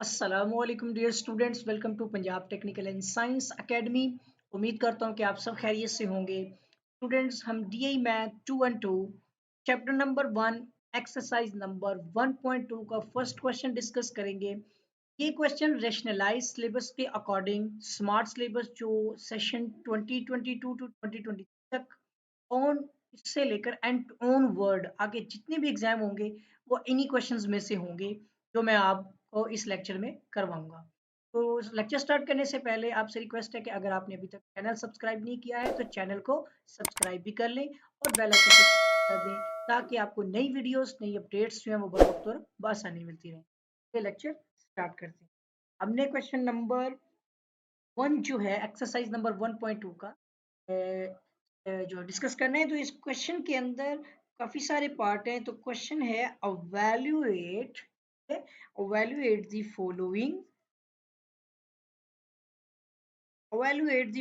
अस्सलामुअलैकुम dear students, welcome to Punjab technical and science academy. उम्मीद करता हूँ कि आप सब खैरियत से होंगे। स्टूडेंट्स, हम DI math 2 and 2 chapter number 1 exercise number 1.2 का फर्स्ट क्वेश्चन डिस्कस करेंगे। ये क्वेश्चन रेशनलाइज सिलेबस के अकॉर्डिंग स्मार्ट सिलेबस जो सेशन 2022 टू 2020 तक ऑन से लेकर एंड ऑन वर्ड आगे जितने भी एग्जाम होंगे वो इन्हीं क्वेश्चंस में से होंगे जो मैं आपको इस लेक्चर में करवाऊंगा। तो लेक्चर स्टार्ट करने से पहले आपसे रिक्वेस्ट है कि अगर आपने अभी तक चैनल सब्सक्राइब नहीं किया है तो चैनल को सब्सक्राइब भी कर लें और बेल आइकन को कर दें ताकि आपको नई वीडियोस नई अपडेट्स जो है वो बर वक्त और बआसानी मिलती रहे। ये लेक्चर स्टार्ट करते हैं। हमने क्वेश्चन नंबर 1 जो है एक्सरसाइज नंबर 1.2 का जो डिस्कस करना है। तो इस क्वेश्चन के अंदर काफी सारे पार्ट हैं। तो क्वेश्चन है अवैल्यूएट द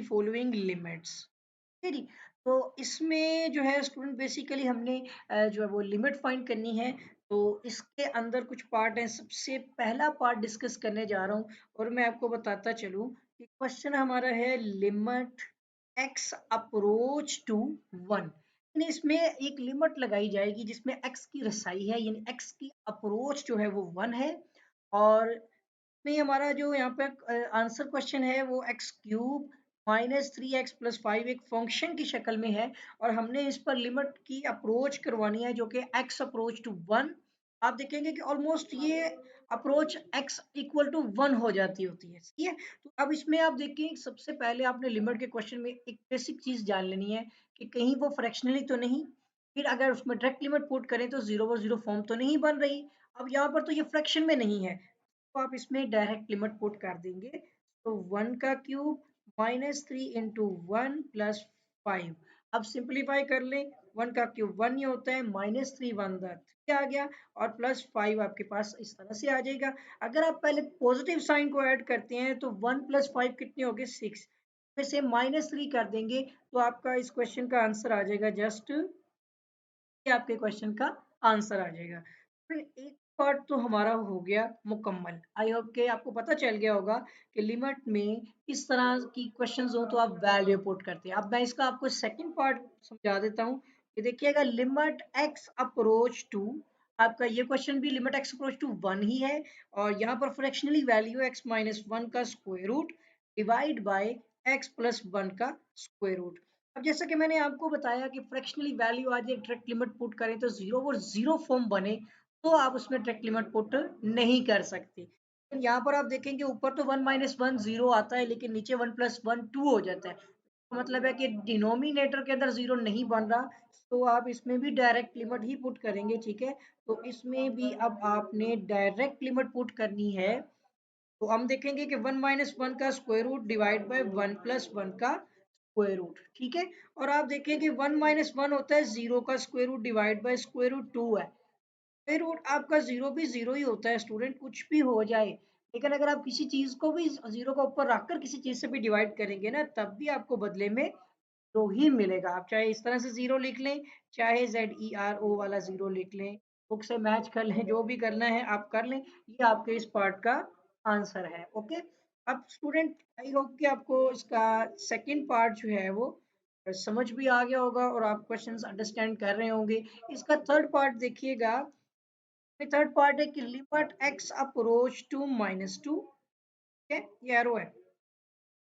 फॉलोइंग लिमिट्स। ठीक है जी। तो इसमें जो है स्टूडेंट बेसिकली हमने जो है वो लिमिट फाइंड करनी है। तो इसके अंदर कुछ पार्ट हैं। सबसे पहला पार्ट डिस्कस करने जा रहा हूँ और मैं आपको बताता चलूँ कि क्वेश्चन हमारा है लिमिट एक्स अप्रोच टू 1। यानी इसमें एक लिमिट लगाई जाएगी जिसमें एक्स की रसाई है, यानी एक्स की अप्रोच जो है वो 1 है। और नहीं, हमारा जो यहाँ पे आंसर क्वेश्चन है वो एक्स क्यूब -3x+5 एक फंक्शन की शक्ल में है और हमने इस पर लिमिट की अप्रोच करवानी है जो कि x अप्रोच टू 1। आप देखेंगे कि ऑलमोस्ट ये अप्रोच x इक्वल टू 1 हो जाती होती है। सही है। तो अब इसमें आप देखिए, सबसे पहले आपने लिमिट के क्वेश्चन में एक बेसिक चीज जान लेनी है कि कहीं वो फ्रैक्शनली तो नहीं, फिर अगर उसमें डायरेक्ट लिमिट पुट करें तो 0/0 फॉर्म तो नहीं बन रही। अब यहाँ पर तो ये फ्रैक्शन में नहीं है तो आप इसमें डायरेक्ट लिमिट पुट कर देंगे। तो 1 का क्यूब -3 इंटू 1 प्लस 5। अब सिंप्लीफाई कर लें। 1 का क्यूब 1 ही होता है, -3 1 3 आ गया और प्लस 5 आपके पास इस तरह से आ जाएगा। अगर आप पहले पॉजिटिव साइन को ऐड करते हैं तो 1 + 5 कितने हो गए 6 में से -3 कर देंगे तो आपका इस क्वेश्चन का आंसर आ जाएगा जस्ट, ये आपके क्वेश्चन का आंसर आ जाएगा। फिर एक पार्ट तो हमारा हो गया मुकम्मल। आई होप के आपको पता चल गया होगा कि लिमिट में किस तरह की क्वेश्चंस हो तो आप वैल्यू पुट करते हैं। अब मैं इसका आपको सेकंड पार्ट समझा देता हूँ। ये देखिएगा, लिमिट एक्स अप्रोच टू, आपका ये क्वेश्चन भी लिमिट एक्स अप्रोच टू 1 ही है और यहाँ पर फ्रैक्शनली वैल्यू x-1 का square root divide bye x+1 का स्क्वायर रूट। अब जैसा कि मैंने आपको बताया कि फ्रैक्शनली वैल्यू आज एक डायरेक्ट लिमिट पुट करें तो 0/0 फॉर्म बने तो आप उसमें डायरेक्ट लिमिट पुट नहीं कर सकते। तो यहाँ पर आप देखेंगे ऊपर तो 1 - 1 0 आता है लेकिन नीचे 1 + 1 2 हो जाता है। तो मतलब है कि डिनोमिनेटर के अंदर 0 नहीं बन रहा तो आप इसमें भी डायरेक्ट लिमिट ही पुट करेंगे। ठीक है। तो इसमें भी अब आपने डायरेक्ट लिमिट पुट करनी है। तो हम देखेंगे कि 1 - 1 का स्क्वायर रूट डिवाइड बाय 1 + 1 का स्क्वायर रूट। ठीक है। और आप देखिए कि 1 - 1 होता है 0 का square root divide by square root 2 है। स्क्वायर रूट आपका 0 भी 0 ही होता है स्टूडेंट, कुछ भी हो जाए। लेकिन अगर आप किसी चीज को भी 0 का ऊपर रखकर किसी चीज से भी डिवाइड करेंगे ना तब भी आपको बदले में 2 ही मिलेगा। आप चाहे इस तरह से 0 लिख लें, चाहे ZERO वाला 0 लिख लें, बुक से मैच कर लें, जो भी करना है आप कर लें। ये आपके इस पार्ट का आंसर है। ओके। अब स्टूडेंट, आई होप कि आपको इसका सेकंड पार्ट जो है वो समझ भी आ गया होगा और आप क्वेश्चंस अंडरस्टैंड कर रहे होंगे। इसका थर्ड पार्ट देखिएगा। थर्ड पार्ट है कि लिमिट x अप्रोच टू -2। ठीक है, ये एरो है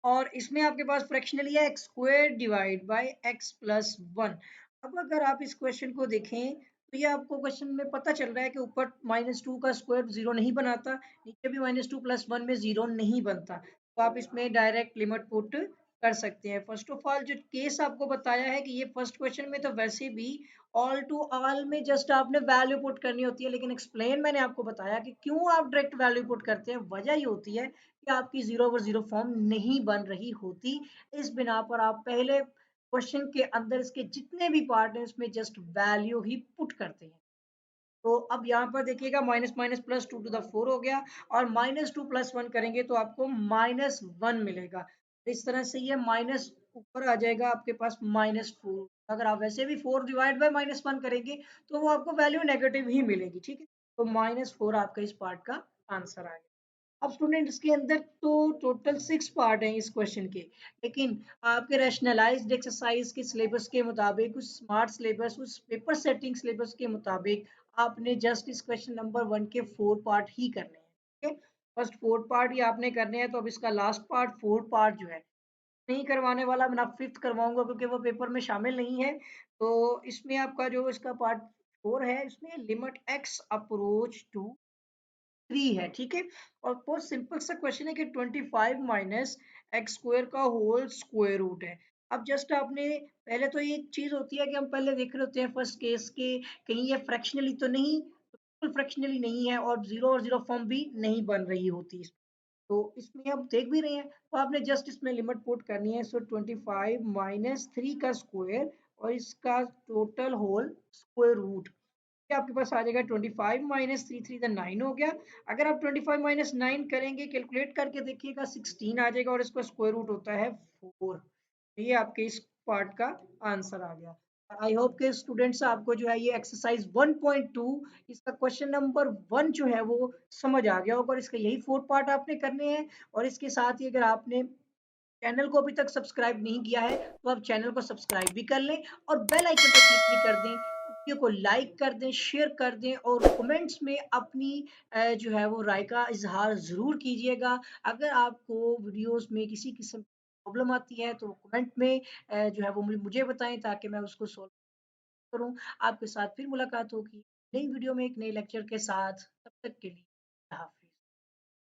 और इसमें आपके पास फ्रैक्शनली है x square divide by x+1। अब अगर आप इस क्वेश्चन को देखें तो ये आपको क्वेश्चन में पता चल रहा है कि ऊपर -2 का स्क्वायर 0 नहीं बनाता, नीचे भी -2 + 1 में 0 नहीं बनता। तो आप इसमें डायरेक्ट लिमिट पुट कर सकते हैं। फर्स्ट ऑफ ऑल जो केस आपको बताया है कि ये फर्स्ट क्वेश्चन में तो वैसे भी ऑल टू ऑल में जस्ट आपने वैल्यू पुट करनी होती है, लेकिन एक्सप्लेन मैंने आपको बताया कि क्यों आप डायरेक्ट वैल्यू पुट करते हैं। वजह ये होती है कि आपकी 0/0 फॉर्म नहीं बन रही होती। इस बिना पर आप पहले क्वेश्चन के अंदर इसके जितने भी पार्ट हैं उसमें जस्ट वैल्यू ही पुट करते हैं। तो अब यहाँ पर देखिएगा minus minus plus 2 to the 4 हो गया और -2 + 1 करेंगे तो आपको -1 मिलेगा। इस तरह से ये माइनस ऊपर आ जाएगा आपके पास -4। अगर आप वैसे भी 4 डिवाइड बाय -1 करेंगे तो वो आपको वैल्यू नेगेटिव ही मिलेगी। ठीक है। तो -4 आपका इस पार्ट का आंसर आ गया। अब स्टूडेंट इसके अंदर तो टोटल 6 पार्ट हैं इस क्वेश्चन के, लेकिन आपके रैशनलाइज्ड एक्सरसाइज के सिलेबस के मुताबिक, उस स्मार्ट सिलेबस, उस पेपर सेटिंग सिलेबस के मुताबिक आपने जस्ट इस क्वेश्चन नंबर 1 के 4 पार्ट ही करने हैं। ठीक है, फर्स्ट 4 पार्ट ही आपने करने हैं। तो अब इसका लास्ट पार्ट 4 पार्ट जो है नहीं करवाने वाला, मैं फिफ्थ करवाऊंगा क्योंकि वो पेपर में शामिल नहीं है। तो इसमें आपका जो इसका पार्ट 4 है, इसमें लिमिट एक्स अप्रोच टू 3 है। ठीक है, और बहुत सिंपल सा क्वेश्चन है कि 25 माइनस एक्स स्क्वायर का होल स्क्वायर रूट है। अब जस्ट आपने पहले तो ये एक चीज होती है कि हम पहले देख रहे होते हैं फर्स्ट केस के, कहीं ये फ्रैक्शनली तो नहीं, बिल्कुल फ्रैक्शनली नहीं है, और जीरो और जीरो फॉर्म भी नहीं बन रही होती। तो इसमें आप देख भी रहे हैं, तो आपने जस्ट इसमें लिमिट पुट करनी है। सो 25 माइनस 3 का स्क्वायर और इसका टोटल होल स्क्वायर रूट, आपके पास आ जाएगा 25 माइनस 3, 3 9 हो गया। अगर आप 25 माइनस 9 करेंगे, कैलकुलेट करके देखिएगा 16 आ जाएगा, और इसका स्क्वायर रूट होता है 4। ये आपके इस पार्ट का आंसर आ गया। आई होप के स्टूडेंट्स आपको जो है ये एक्सरसाइज 1.2 इसका क्वेश्चन नंबर 1 जो है वो समझ आ गया होगा, और इसका यही 4 पार्ट आपने करने हैं। और इसके साथ ही अगर आपने चैनल को अभी तक सब्सक्राइब नहीं किया है तो आप चैनल को सब्सक्राइब भी कर लें, और बेल आइकन पर क्लिक भी कर दें, वीडियो को लाइक कर दें, शेयर कर दें, और कमेंट्स में अपनी जो है वो राय का इजहार ज़रूर कीजिएगा। अगर आपको वीडियोस में किसी किस्म की प्रॉब्लम आती है तो कमेंट में जो है वो मुझे बताएं, ताकि मैं उसको सॉल्व करूं। आपके साथ फिर मुलाकात होगी नई वीडियो में एक नए लेक्चर के साथ। तब तक के लिए